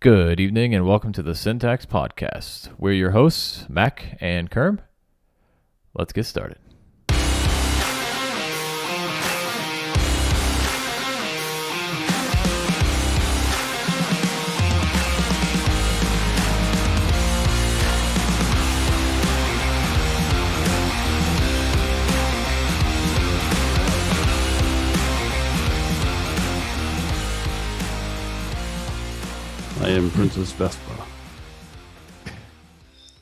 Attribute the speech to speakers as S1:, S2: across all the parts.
S1: Good evening and welcome to the Syntax Podcast. We're your hosts, Mac and Kerm. Let's get started.
S2: I am Princess Vespa.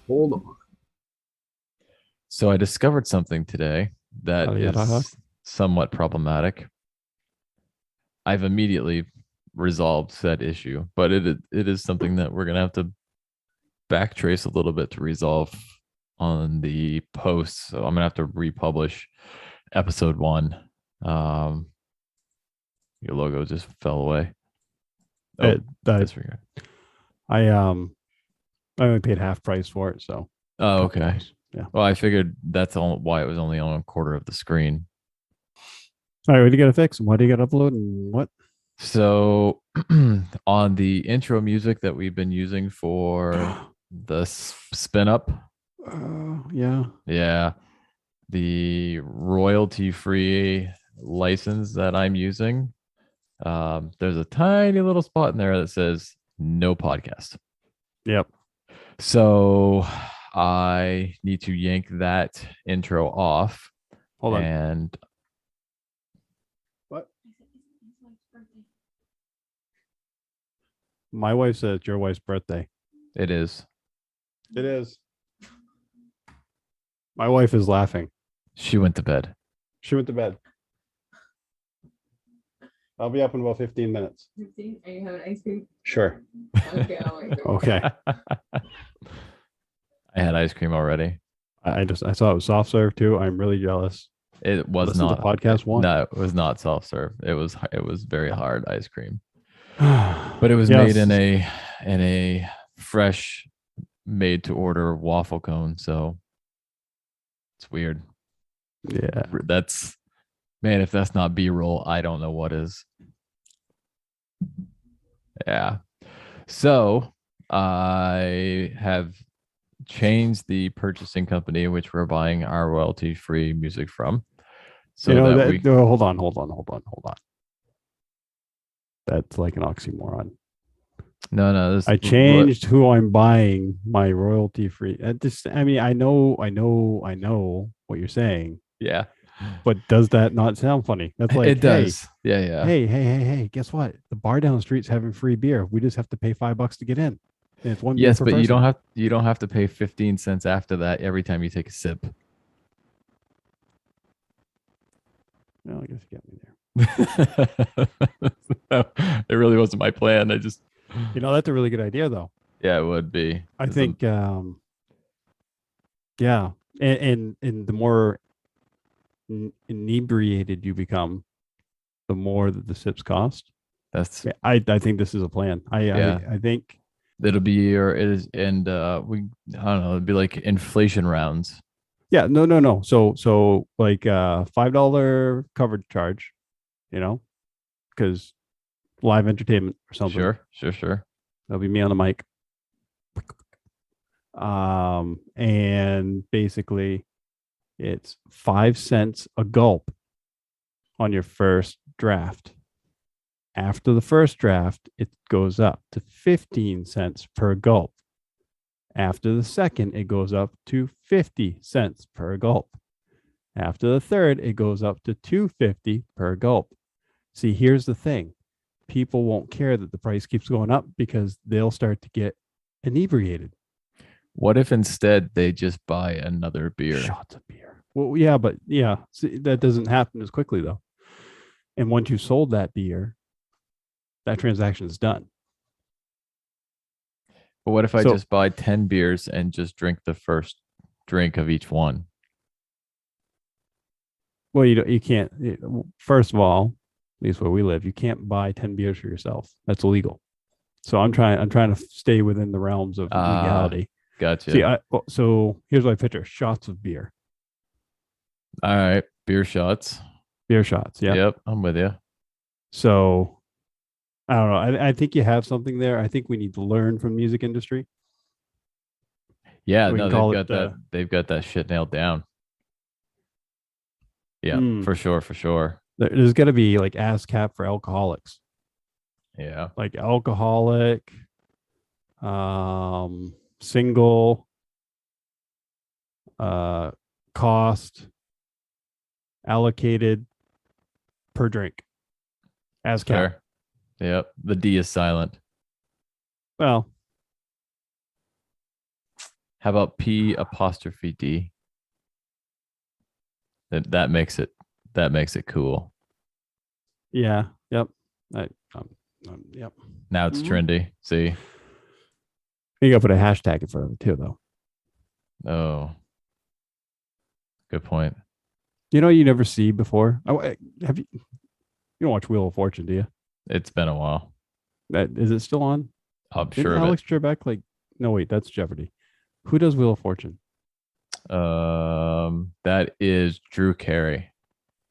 S2: Hold on.
S1: So I discovered something today that
S2: Yada.
S1: is somewhat problematic. I've immediately resolved said issue, but it is something that we're going to have to backtrace a little bit to resolve on the post. So I'm going to have to republish episode 1. Your logo just fell away. Oh, disregard.
S2: I only paid half price for it, so.
S1: Oh, okay.
S2: Yeah.
S1: Well, I figured that's why it was only on a quarter of the screen.
S2: All right, what do you got to fix? What do you got to upload and what?
S1: So on the intro music that we've been using for the spin up.
S2: Yeah.
S1: The royalty-free license that I'm using. There's a tiny little spot in there that says no podcast.
S2: Yep.
S1: So I need to yank that intro off.
S2: Hold on.
S1: And
S2: what? My wife said it's your wife's birthday.
S1: It is.
S2: It is. My wife is laughing.
S1: She went to bed.
S2: She went to bed. I'll be up in about 15 minutes.
S3: 15? Are you having ice cream?
S2: Sure.
S3: Okay, I'll wait.
S2: Okay.
S1: I had ice cream already.
S2: I saw it was soft serve too. I'm really jealous.
S1: It was
S2: Listen
S1: not
S2: to podcast one.
S1: No, it was not soft serve. It was very hard ice cream. But it was made in a fresh made to order waffle cone, so it's weird.
S2: Yeah.
S1: That's, man, if that's not B-roll, I don't know what is. Yeah. So I have changed the purchasing company in which we're buying our royalty-free music from. So
S2: hold on. That's like an oxymoron.
S1: No.
S2: I changed who I'm buying my royalty-free. I know what you're saying.
S1: Yeah.
S2: But does that not sound funny? That's like,
S1: it does. Yeah.
S2: Hey, guess what? The bar down the street's having free beer. We just have to pay $5 to get in. And it's one beer per
S1: but
S2: person.
S1: you don't have to pay 15 cents after that every time you take a sip.
S2: Well, I guess you got me there.
S1: It really wasn't my plan.
S2: that's a really good idea though.
S1: Yeah, it would be.
S2: I think yeah. And the more inebriated you become, the more that the sips cost. I think this is a plan. I think
S1: it'll be, or it is, and I don't know, it'd be like inflation rounds.
S2: Yeah, no. So like $5 coverage charge, because live entertainment or something.
S1: Sure.
S2: That'll be me on the mic. And basically it's 5 cents a gulp on your first draft. After the first draft, it goes up to 15 cents per gulp. After the second, it goes up to 50 cents per gulp. After the third, it goes up to $2.50 per gulp. See, here's the thing. People won't care that the price keeps going up because they'll start to get inebriated.
S1: What if instead they just buy another beer?
S2: Shots of beer. Well, yeah, but see, that doesn't happen as quickly though. And once you sold that beer, that transaction is done.
S1: But what if I just buy 10 beers and just drink the first drink of each one?
S2: Well, you can't. First of all, at least where we live, you can't buy 10 beers for yourself. That's illegal. So I'm trying to stay within the realms of legality.
S1: Gotcha.
S2: See, so here's what I picture: shots of beer.
S1: All right, beer shots.
S2: Beer shots. Yeah.
S1: Yep, I'm with you.
S2: So I don't know. I think you have something there. I think we need to learn from music industry.
S1: Yeah,
S2: We
S1: no,
S2: can
S1: they've
S2: call
S1: got
S2: it
S1: that. They've got that shit nailed down. Yeah,
S2: mm,
S1: for sure, for sure.
S2: there's got to be like ASCAP for alcoholics,
S1: Yeah,
S2: like alcoholic, single, uh, cost allocated per drink. ASCAP.
S1: fair. Yep. The D is silent.
S2: Well,
S1: How about P apostrophe D? That makes it cool.
S2: yeah, yep. I, yep.
S1: Now it's
S2: Mhm.
S1: trendy. See?
S2: You got to put a hashtag in front of it too, though.
S1: Oh, good point.
S2: You know, you never see before. Have you? You don't watch Wheel of Fortune, do you?
S1: It's been a while.
S2: Is it still on?
S1: I'm
S2: Didn't
S1: sure of it.
S2: Alex Trebek like? No, wait, that's Jeopardy. Who does Wheel of Fortune?
S1: That is Drew Carey.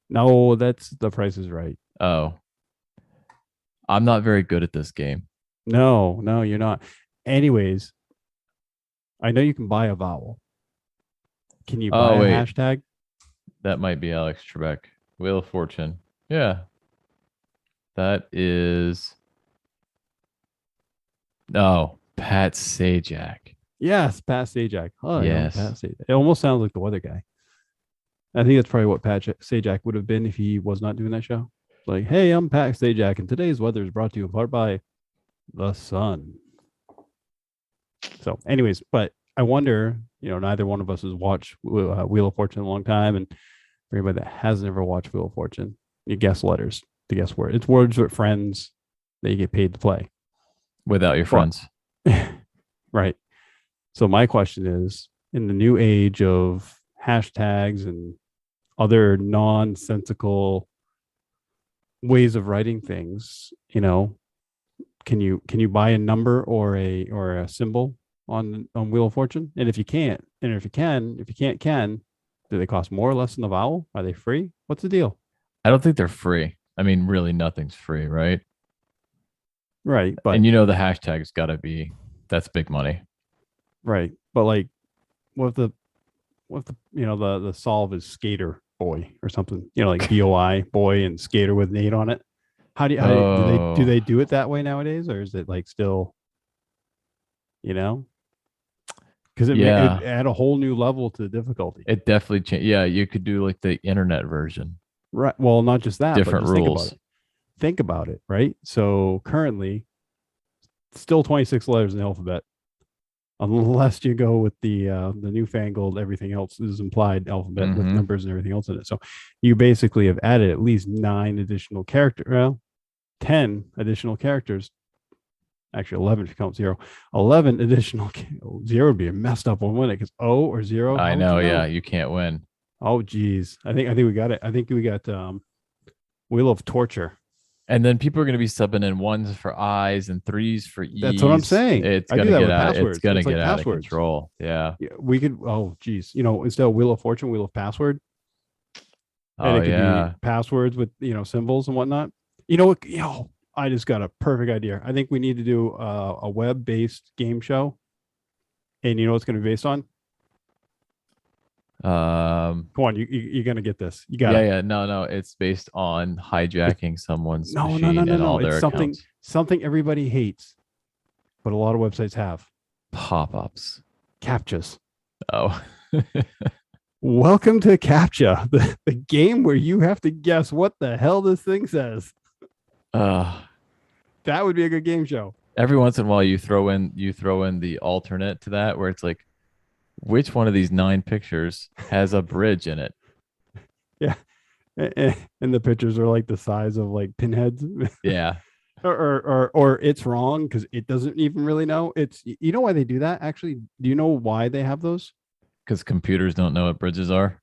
S2: No, that's The Price is Right.
S1: Oh, I'm not very good at this game.
S2: No, you're not. Anyways, I know you can buy a vowel. Can you buy
S1: Oh
S2: a
S1: wait,
S2: hashtag?
S1: that might be Alex Trebek. Wheel of Fortune. Yeah, that is. No, Pat Sajak.
S2: Yes, Pat Sajak. Oh, Pat
S1: Yes.
S2: Sajak. It almost sounds like the weather guy. I think that's probably what Pat Sajak would have been if he was not doing that show. Like, hey, I'm Pat Sajak, and today's weather is brought to you in part by the sun. So, anyways, but I wonder, neither one of us has watched Wheel of Fortune in a long time, and for anybody that has never watched Wheel of Fortune, you guess letters to guess words. It's words with friends that you get paid to play.
S1: Without your
S2: But
S1: friends.
S2: right. So my question is, in the new age of hashtags and other nonsensical ways of writing things, can you buy a number or a symbol on Wheel of Fortune? And if you can't, and if you can, do they cost more or less than the vowel? Are they free? What's the deal?
S1: I don't think they're free. I mean, really, nothing's free, right?
S2: Right, but
S1: And the hashtag's got to be that's big money.
S2: right, but like, what if the the solve is skater boy or something? Like BOI boy and skater with an 8 on it. Do they
S1: Oh,
S2: do it that way nowadays, or is it like still you know because it
S1: yeah.
S2: add a whole new level to the difficulty.
S1: It definitely changed. Yeah, you could do like the internet version,
S2: Right. Well, not just that, but
S1: different
S2: just think about
S1: rules.
S2: it. Think about it, right? So currently, still 26 letters in the alphabet, unless you go with the newfangled everything else is implied alphabet with
S1: Mm-hmm.
S2: numbers and everything else in it. So you basically have added at least 10 additional characters. Actually, 11 if you count zero. 11 additional zero would be a messed up one, wouldn't it? Because O or zero,
S1: I
S2: how would
S1: know.
S2: you
S1: Yeah,
S2: know?
S1: you can't win.
S2: Oh, geez. I think we got it. I think we got Wheel of Torture.
S1: And then people are going to be subbing in ones for I's and threes for
S2: That's what I'm
S1: E's.
S2: saying.
S1: It's
S2: I do
S1: gonna
S2: that
S1: get
S2: with
S1: out. It's
S2: passwords.
S1: gonna
S2: It's like
S1: get out of
S2: passwords.
S1: control. Yeah.
S2: Yeah, we could. Oh, geez. Instead of Wheel of Fortune, Wheel of Password, and
S1: Oh
S2: it could be
S1: yeah.
S2: passwords with symbols and whatnot. You know what? I just got a perfect idea. I think we need to do a web-based game show, and you know what's going to be based on? Come on, you're going to get this. You got
S1: Yeah,
S2: to.
S1: yeah. No, no. It's based on hijacking someone's
S2: No, no, no,
S1: machine
S2: no,
S1: and
S2: no.
S1: all
S2: It's
S1: their accounts.
S2: something everybody hates, but a lot of websites have
S1: Pop-ups.
S2: captchas.
S1: Oh.
S2: Welcome to CAPTCHA, the game where you have to guess what the hell this thing says.
S1: uh
S2: That would be a good game show.
S1: every once in a while you throw in the alternate to that where it's like, which one of these 9 pictures has a bridge in it?
S2: Yeah. And the pictures are like the size of like pinheads.
S1: Yeah.
S2: or it's wrong because it doesn't even really know. You know why they do that? Actually, do you know why they have those?
S1: Because computers don't know what bridges are.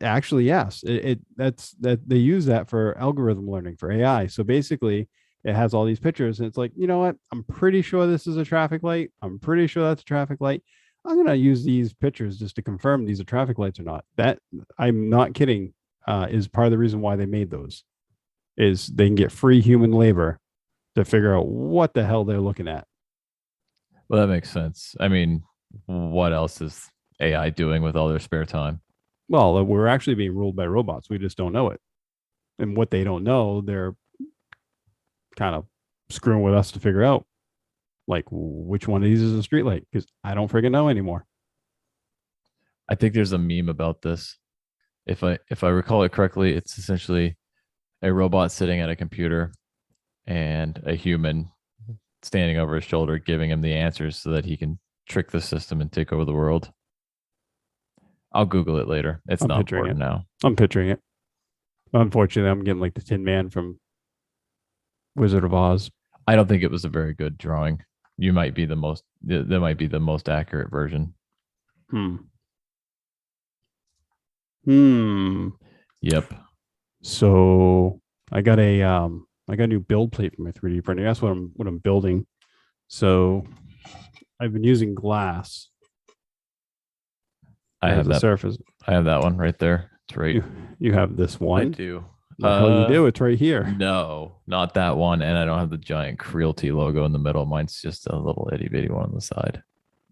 S2: Actually, yes. That they use that for algorithm learning for AI. So basically, it has all these pictures, and it's like, you know what? I'm pretty sure this is a traffic light. I'm pretty sure that's a traffic light. I'm gonna use these pictures just to confirm these are traffic lights or not. That I'm not kidding. Is part of the reason why they made those is they can get free human labor to figure out what the hell they're looking at.
S1: Well, that makes sense. I mean, what else is AI doing with all their spare time?
S2: Well, we're actually being ruled by robots. We just don't know it. And what they don't know, they're kind of screwing with us to figure out, like, which one of these is a streetlight, because I don't freaking know anymore.
S1: I think there's a meme about this. If I recall it correctly, it's essentially a robot sitting at a computer and a human standing over his shoulder, giving him the answers so that he can trick the system and take over the world. I'll Google it later. It's
S2: I'm
S1: not
S2: picturing
S1: important
S2: it.
S1: now.
S2: I'm picturing it. Unfortunately, I'm getting like the Tin Man from Wizard of Oz.
S1: I don't think it was a very good drawing. You might be the most. That might be the most accurate version.
S2: Hmm. Hmm.
S1: Yep.
S2: So I got a new build plate for my 3D printer. That's what I'm building. So I've been using glass
S1: I
S2: as
S1: have
S2: a
S1: that.
S2: surface.
S1: I have that one right there. It's right.
S2: You have this
S1: I
S2: one.
S1: do.
S2: The hell you do? It's right here.
S1: No, not that one. And I don't have the giant Creality logo in the middle. Mine's just a little itty bitty one on the side.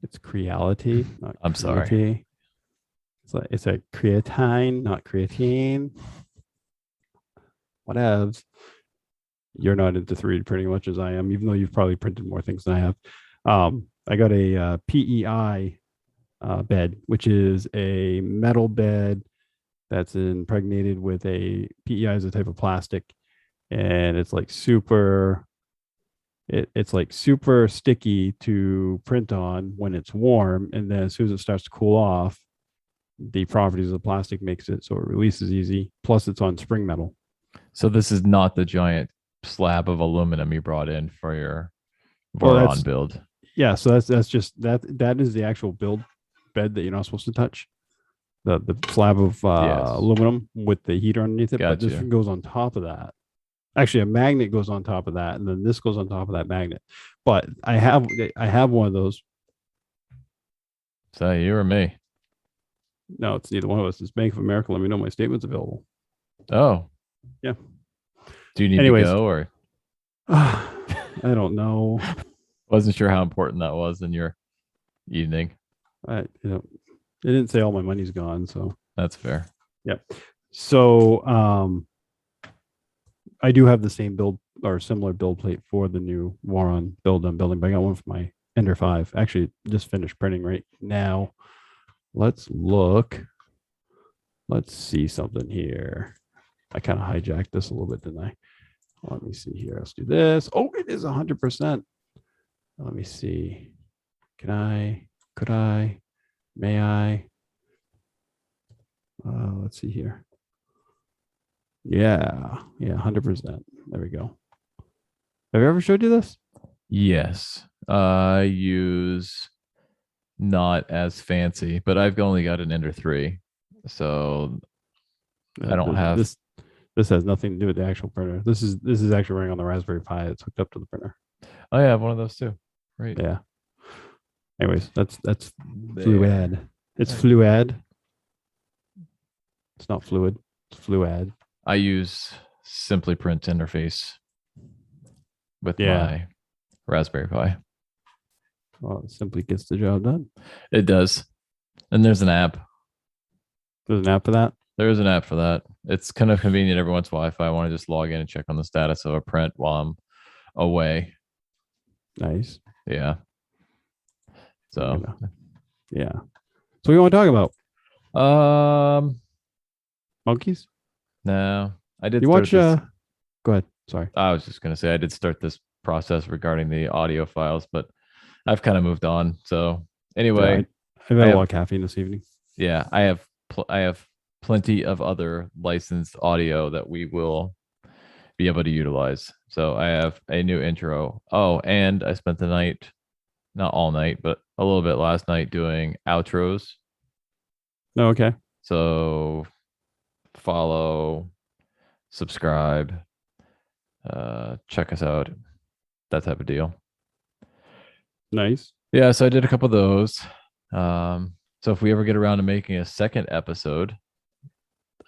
S2: It's Creality, not
S1: I'm sorry.
S2: Creatine. It's a creatine, not creatine. Whatevs. You're not into 3D printing much as I am, even though you've probably printed more things than I have. I got a PEI bed, which is a metal bed that's impregnated with a PEI is a type of plastic, and it's like super. It's like super sticky to print on when it's warm, and then as soon as it starts to cool off, the properties of the plastic makes it so it releases easy. Plus, it's on spring metal.
S1: So this is not the giant slab of aluminum you brought in for your
S2: Well,
S1: Voron
S2: that's
S1: build.
S2: yeah. So that's just that is the actual build bed that you're not supposed to touch. The slab of
S1: Yes.
S2: aluminum with the heater underneath it, but this
S1: Gotcha.
S2: one goes on top of that. Actually, a magnet goes on top of that, and then this goes on top of that magnet. But I have one of those.
S1: So you or me?
S2: No, it's neither one of us. It's Bank of America. Let me know my statement's available.
S1: Oh,
S2: Yeah.
S1: do you need
S2: Anyways.
S1: to go or
S2: I don't know.
S1: wasn't sure how important that was in your evening?
S2: It didn't say all my money's gone, so
S1: That's fair.
S2: yep. So I do have the same build or similar build plate for the new Waron build I'm building, but I got one for my Ender 5. Actually, just finished printing right now. Let's look. Let's see something here. I kind of hijacked this a little bit, didn't I? Let me see here. Let's do this. Oh, it is 100%. Let me see. Can I? Could I? May I? Let's see here. Yeah, 100%. There we go. Have I ever showed you this?
S1: Yes. I use not as fancy, but I've only got an Ender 3. So I don't have
S2: this. This has nothing to do with the actual printer. This is actually running on the Raspberry Pi. It's hooked up to the printer.
S1: Oh yeah, I have one of those too. Right.
S2: Yeah. Anyways, that's
S1: There.
S2: fluid. It's fluid. It's not fluid. It's fluid.
S1: I use Simply Print interface with
S2: Yeah.
S1: my Raspberry Pi.
S2: Well, it simply gets the job done.
S1: It does. And there's an app.
S2: There's an app for that.
S1: There is an app for that. It's kind of convenient every once in a while if I want to just log in and check on the status of a print while I'm away.
S2: Nice.
S1: Yeah. So
S2: yeah. So we want to talk about monkeys.
S1: no. I did
S2: You
S1: start
S2: watch
S1: this.
S2: go ahead. Sorry.
S1: I was just gonna say I did start this process regarding the audio files, but I've kind of moved on. So anyway,
S2: I've
S1: I
S2: had a
S1: have-
S2: lot of caffeine this evening.
S1: yeah, I have plenty of other licensed audio that we will be able to utilize. So I have a new intro. Oh, and I spent the night, not all night, but a little bit last night doing outros.
S2: No, okay.
S1: So follow, subscribe, check us out, that type of deal.
S2: Nice.
S1: Yeah, so I did a couple of those. So if we ever get around to making a second episode,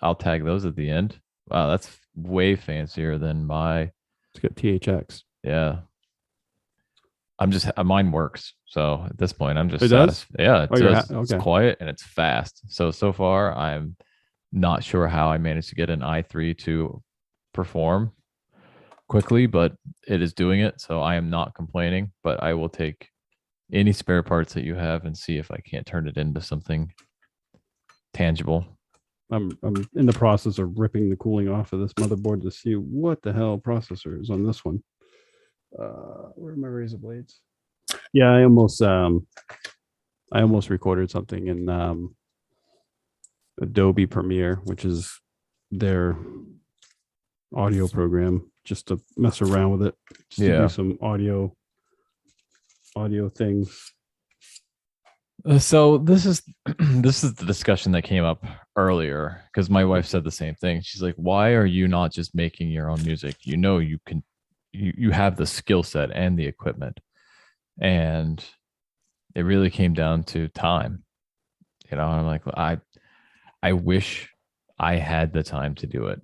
S1: I'll tag those at the end. Wow, that's way fancier than my.
S2: It's got THX.
S1: Yeah. I'm just mine works. So at this point, I'm just
S2: It does?
S1: satisfied. Yeah, it
S2: Oh, you're
S1: does. It's
S2: okay.
S1: quiet and it's fast. So far, I'm not sure how I managed to get an i3 to perform quickly, but it is doing it. So I am not complaining, but I will take any spare parts that you have and see if I can't turn it into something tangible.
S2: I'm in the process of ripping the cooling off of this motherboard to see what the hell processor is on this one. Where are my razor blades? Yeah, I almost recorded something in Adobe Premiere, which is their audio program, just to mess around with it, just to
S1: Yeah.
S2: do some audio things.
S1: So this is this is the discussion that came up earlier because my wife said the same thing. She's like, "Why are you not just making your own music? You know, you can, you have the skill set and the equipment." And it really came down to time. You know, I'm like, I wish I had the time to do it,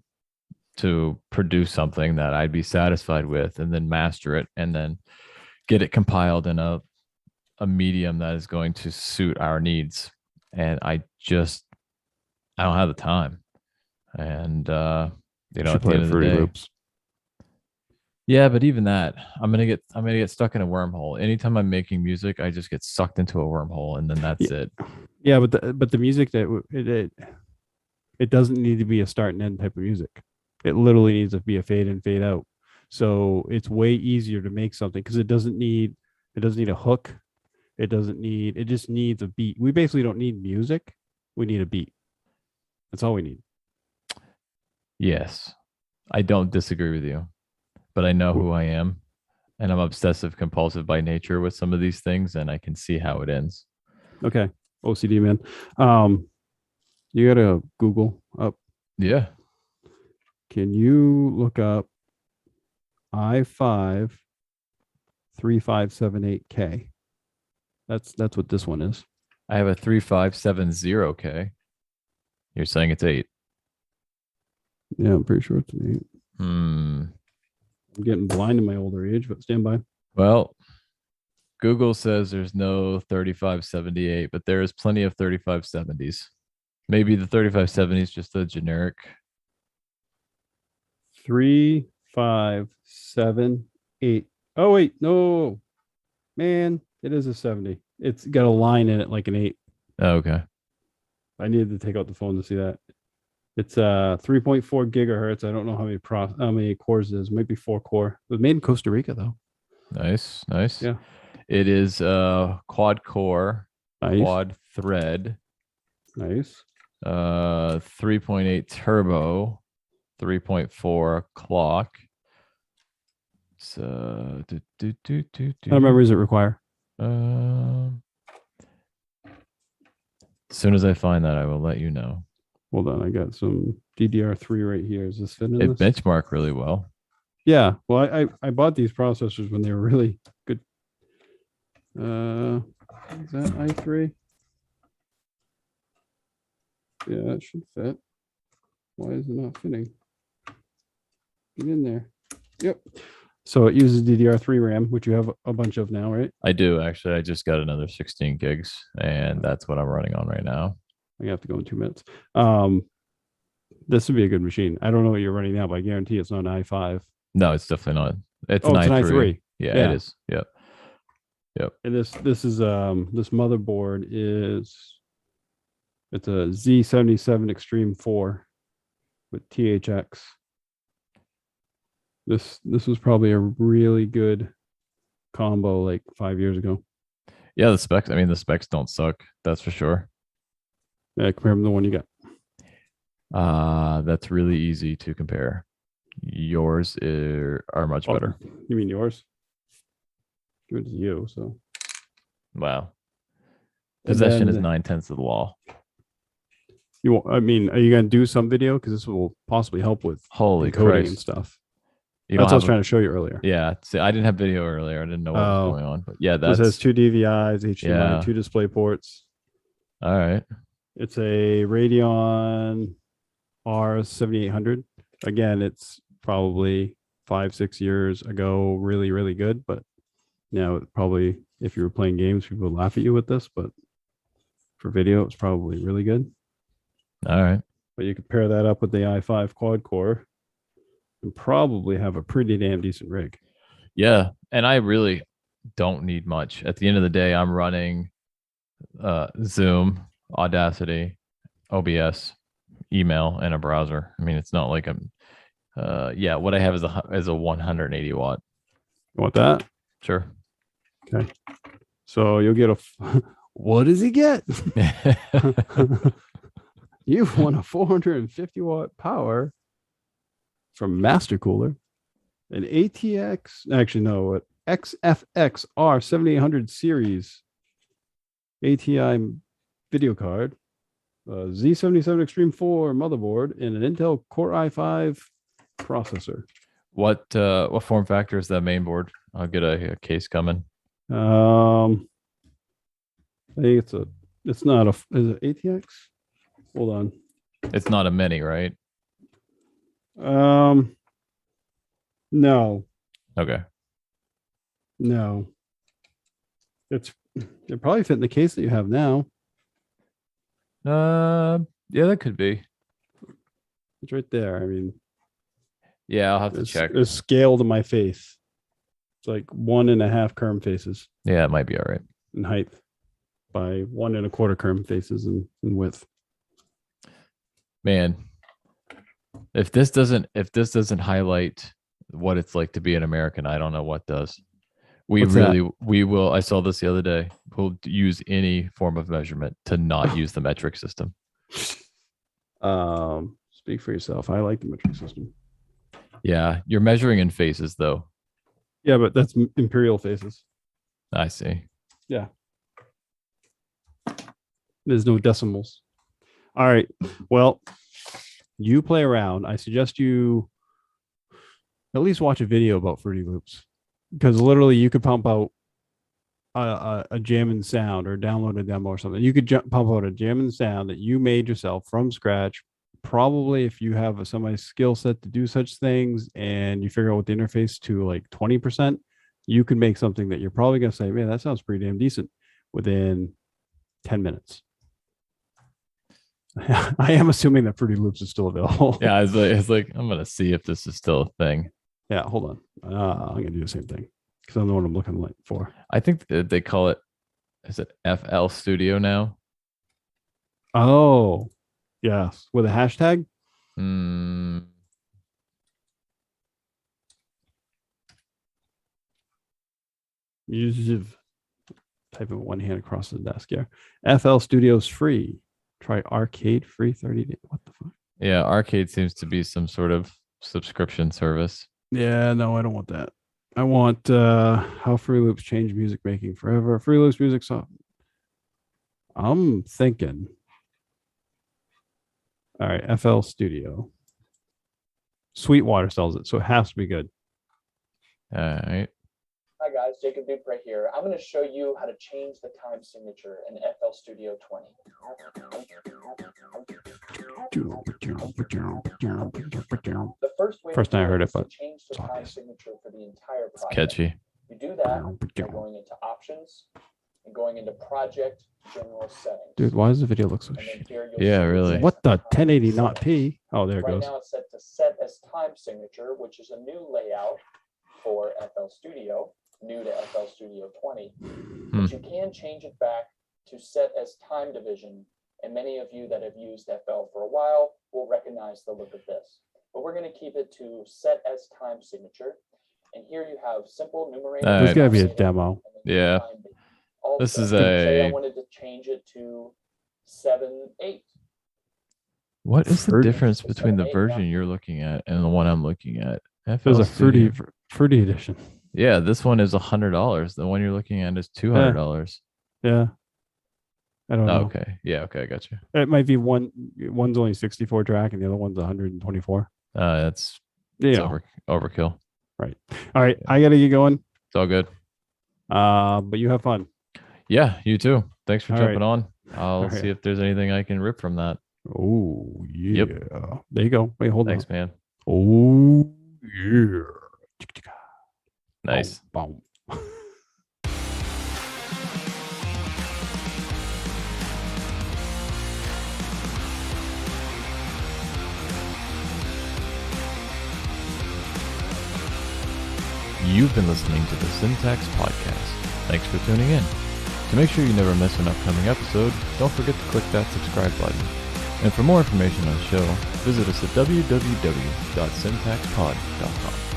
S1: to produce something that I'd be satisfied with, and then master it, and then get it compiled in a medium that is going to suit our needs. And I don't have the time. And you know,
S2: Should
S1: at the
S2: play
S1: end
S2: at
S1: of the
S2: Fruity
S1: day,
S2: Loops.
S1: yeah, but even that, I'm gonna get stuck in a wormhole. Anytime I'm making music, I just get sucked into a wormhole, and then that's
S2: Yeah,
S1: it.
S2: yeah, but the music that it doesn't need to be a start and end type of music. It literally needs to be a fade in, fade out. So it's way easier to make something because it doesn't need a hook. It just needs a beat. We basically don't need music. We need a beat. That's all we need.
S1: Yes, I don't disagree with you, but I know who I am, and I'm obsessive compulsive by nature with some of these things, and I can see how it ends.
S2: Okay. OCD man. Um, you gotta Google up.
S1: Yeah.
S2: Can you look up i5 3578K? That's what this one is.
S1: I have a 3570K. You're saying it's 8.
S2: Yeah, I'm pretty sure it's an 8.
S1: Hmm.
S2: I'm getting blind in my older age, but stand by.
S1: Well, Google says there's no 3578, but there is plenty of 3570s. Maybe the 3570 is just a generic.
S2: 3578. Oh wait, no, man, it is a 70. It's got a line in it like an 8.
S1: Oh, okay.
S2: I needed to take out the phone to see that. It's 3.4 gigahertz. I don't know how many cores it is. Maybe 4 core. It was made in Costa Rica though.
S1: Nice. Nice.
S2: Yeah,
S1: It is quad core,
S2: nice,
S1: quad thread,
S2: nice.
S1: 3.8 turbo, 3.4 clock. So
S2: How many memories it require?
S1: Um, as soon as I find that, I will let you know.
S2: Hold on, I got some DDR3 right here. Is this fit in
S1: It
S2: this?
S1: benchmarked really well.
S2: Yeah. Well, I bought these processors when they were really good. Is that i3? Yeah, it should fit. Why is it not fitting? Get in there. Yep. So it uses DDR3 RAM, which you have a bunch of now, right?
S1: I do actually. I just got another 16 gigs, and that's what I'm running on right now.
S2: I have to go in 2 minutes. This would be a good machine. I don't know what you're running now, but I guarantee it's not an i5.
S1: No, it's definitely not. It's
S2: Oh,
S1: an
S2: it's an
S1: i3.
S2: i3.
S1: Yeah,
S2: Yeah.
S1: it is. Yep. Yep.
S2: And this is this motherboard is it's a Z77 Extreme 4 with THX. This was probably a really good combo like 5 years ago.
S1: Yeah, the specs. I mean, the specs don't suck. That's for sure.
S2: Yeah, compared to the one you got.
S1: That's really easy to compare. Yours are much
S2: Oh,
S1: better.
S2: you mean yours? Yours is you. So
S1: Wow.
S2: And
S1: Possession is
S2: then
S1: 9/10 of the law.
S2: I mean, are you gonna do some video? Because this will possibly help with
S1: Holy
S2: encoding and
S1: Christ.
S2: stuff.
S1: You
S2: That's
S1: don't
S2: what I was
S1: have
S2: trying to show you earlier.
S1: yeah. See, I didn't have video earlier. I didn't know what was
S2: Oh,
S1: going on. But yeah,
S2: this has
S1: that's
S2: 2 DVIs, HDMI,
S1: yeah.
S2: 2 display ports.
S1: All right.
S2: It's a Radeon R 7800. Again, it's probably 5-6 years ago really, really good. But now probably if you were playing games, people would laugh at you with this. But for video, it's probably really good.
S1: All right.
S2: But you could pair that up with the i5 quad core and probably have a pretty damn decent rig.
S1: Yeah. And I really don't need much. At the end of the day, I'm running Zoom, Audacity, OBS, email, and a browser. I mean, it's not like I'm yeah, what I have is a 180 watt.
S2: You want that?
S1: Sure.
S2: Okay. So you'll get a what does he get? You've won a 450 watt power from Master Cooler, an ATX, actually no, an XFX R7800 series ATI video card, a Z77 Extreme 4 motherboard, and an Intel Core i5 processor.
S1: What form factor is that main board? I'll get a case coming.
S2: I think it's not a, is it ATX? Hold on.
S1: It's not a mini, right?
S2: No,
S1: Okay.
S2: no. It probably fit in the case that you have now.
S1: Yeah, that could be.
S2: It's right there. I mean,
S1: Yeah, I'll have to check.
S2: It's scale to my face. It's like 1.5 Kerm faces
S1: Yeah, it might be all right.
S2: in height by 1.25 Kerm faces in width.
S1: Man, if this doesn't highlight what it's like to be an American, I don't know what does. We will. I saw this the other day. We'll use any form of measurement to not use the metric system.
S2: Speak for yourself. I like the metric system.
S1: Yeah, you're measuring in faces though.
S2: Yeah, but that's imperial faces.
S1: I see.
S2: Yeah. There's no decimals. All right. Well, you play around. I suggest you at least watch a video about Fruity Loops, because literally you could pump out a jamming sound or download a demo or something. You could pump out a jamming sound that you made yourself from scratch. Probably if you have somebody's skill set to do such things and you figure out what the interface to like 20%, you can make something that you're probably going to say, man, that sounds pretty damn decent within 10 minutes. I am assuming that Fruity Loops is still available.
S1: Yeah, it's like I'm gonna see if this is still a thing.
S2: Yeah, hold on. I'm gonna do the same thing because I know what I'm looking for.
S1: I think they call it. Is it FL Studio now?
S2: Oh, yes, with a hashtag. You type in one hand across the desk. Yeah, FL Studio's free. Try Arcade free 30 days. What the fuck?
S1: Yeah, Arcade seems to be some sort of subscription service.
S2: Yeah, no, I don't want that. I want how Fruity Loops change music making forever. Fruity Loops music song. I'm thinking. All right, FL Studio. Sweetwater sells it, so it has to be good.
S1: All right.
S4: Hi guys, Jacob Dupre here. I'm going to show you how to change the time signature in FL Studio 20. The first
S2: time I heard it, but
S4: to change the time signature for the entire
S1: It's
S4: project.
S1: catchy.
S4: You do that by going into options and going into project general settings.
S2: Dude, why does the video look so
S4: And then
S2: shit?
S4: here you'll
S1: Yeah,
S4: see it
S1: really.
S4: says
S2: What the
S4: time
S2: 1080 not
S4: settings.
S2: P? Oh, there it
S4: Right
S2: goes.
S4: now it's set to set as time signature, which is a new layout for FL Studio, new to FL Studio 20. But you can change it back to set as time division. And many of you that have used FL for a while will recognize the look of this. But we're going to keep it to set as time signature. And here you have simple numerator.
S1: All
S2: There's
S1: right.
S2: got to be a demo.
S1: Yeah. This is
S4: Say I
S1: a.
S4: wanted to change it to 7/8.
S1: What is the
S2: Fruity.
S1: difference between the
S4: 7/8,
S1: version you're looking at and the one I'm looking at?
S2: There's
S1: FL
S2: a
S1: Studio.
S2: fruity edition.
S1: Yeah, this one is $100. The one you're looking at is $200.
S2: Yeah. I don't know.
S1: Okay. Yeah. Okay. I got you.
S2: It might be one's only 64 track and the other one's 124.
S1: That's
S2: Yeah.
S1: overkill.
S2: Right. All right. I gotta get going.
S1: It's all good.
S2: But you have fun.
S1: Yeah. You too. Thanks for
S2: All
S1: jumping
S2: right.
S1: on. I'll
S2: right.
S1: see if there's anything I can rip from that.
S2: Oh yeah.
S1: Yep.
S2: There you go. Wait, hold
S1: Thanks,
S2: on.
S1: man.
S2: Oh yeah.
S1: Nice.
S2: Boom, boom.
S1: You've been listening to the Syntax Podcast. Thanks for tuning in. To make sure you never miss an upcoming episode, don't forget to click that subscribe button. And for more information on the show, visit us at www.syntaxpod.com.